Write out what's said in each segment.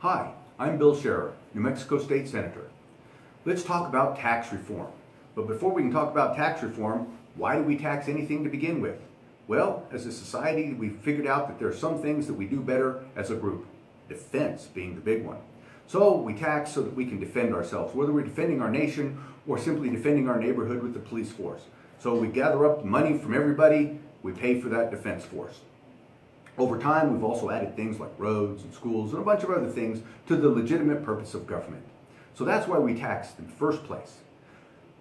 Hi, I'm Bill Scherer, New Mexico State Senator. Let's talk about tax reform. But before we can talk about tax reform, why do we tax anything to begin with? Well, as a society, we've figured out that there are some things that we do better as a group, defense being the big one. So we tax so that we can defend ourselves, whether we're defending our nation or simply defending our neighborhood with the police force. So we gather up money from everybody, we pay for that defense force. Over time, we've also added things like roads and schools and a bunch of other things to the legitimate purpose of government. So that's why we tax in the first place.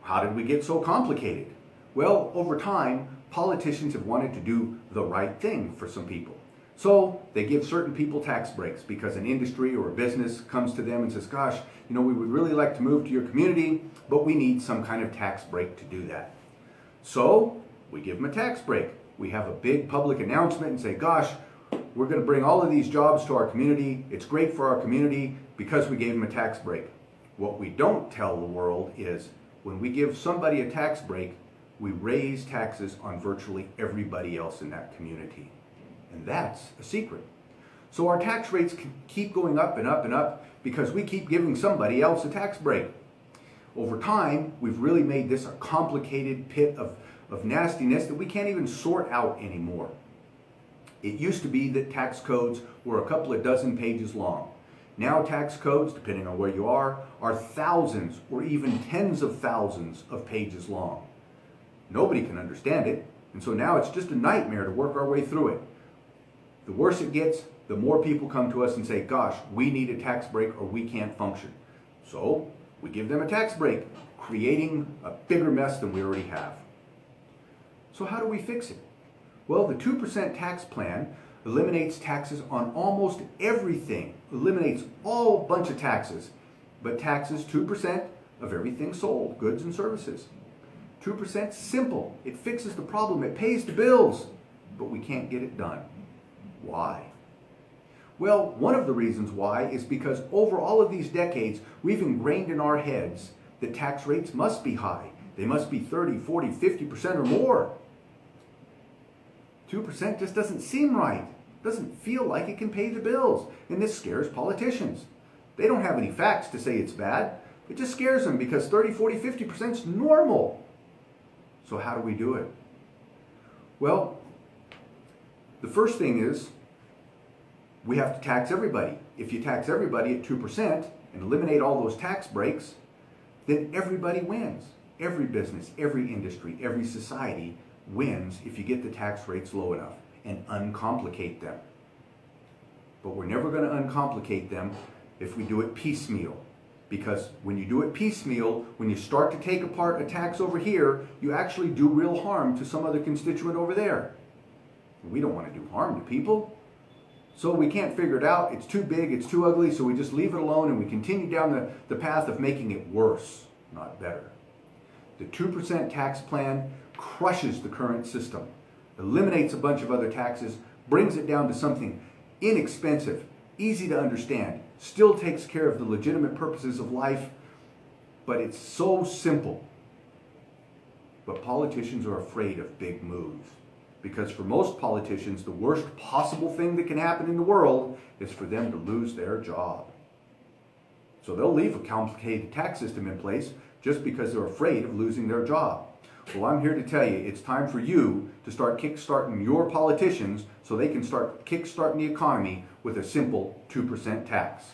How did we get so complicated? Well, over time, politicians have wanted to do the right thing for some people. So they give certain people tax breaks because an industry or a business comes to them and says, gosh, we would really like to move to your community, but we need some kind of tax break to do that. So we give them a tax break. We have a big public announcement and say, gosh, we're going to bring all of these jobs to our community. It's great for our community because we gave them a tax break. What we don't tell the world is when we give somebody a tax break, we raise taxes on virtually everybody else in that community. And that's a secret. So our tax rates can keep going up and up and up because we keep giving somebody else a tax break. Over time, we've really made this a complicated pit of nastiness that we can't even sort out anymore. It used to be that tax codes were a couple of dozen pages long. Now tax codes, depending on where you are thousands or even tens of thousands of pages long. Nobody can understand it, and so now it's just a nightmare to work our way through it. The worse it gets, the more people come to us and say, gosh, we need a tax break or we can't function. So we give them a tax break, creating a bigger mess than we already have. So how do we fix it? Well, the 2% tax plan eliminates taxes on almost everything, eliminates all bunch of taxes, but taxes 2% of everything sold, goods and services. 2% simple. It fixes the problem. It pays the bills, but we can't get it done. Why? Well, one of the reasons why is because over all of these decades, we've ingrained in our heads that tax rates must be high. They must be 30, 40, 50% or more. 2% just doesn't seem right. Doesn't feel like it can pay the bills. And this scares politicians. They don't have any facts to say it's bad. It just scares them because 30, 40, 50% is normal. So how do we do it? Well, the first thing is we have to tax everybody. If you tax everybody at 2% and eliminate all those tax breaks, then everybody wins. Every business, every industry, every society wins if you get the tax rates low enough and uncomplicate them. But we're never going to uncomplicate them if we do it piecemeal. Because when you do it piecemeal, when you start to take apart a tax over here, you actually do real harm to some other constituent over there. We don't want to do harm to people. So we can't figure it out. It's too big, it's too ugly, so we just leave it alone and we continue down the path of making it worse, not better. The 2% tax plan crushes the current system, eliminates a bunch of other taxes, brings it down to something inexpensive, easy to understand, still takes care of the legitimate purposes of life, but it's so simple. But politicians are afraid of big moves because for most politicians, the worst possible thing that can happen in the world is for them to lose their job. So they'll leave a complicated tax system in place just because they're afraid of losing their job. Well, I'm here to tell you, it's time for you to start kickstarting your politicians so they can start kickstarting the economy with a simple 2% tax.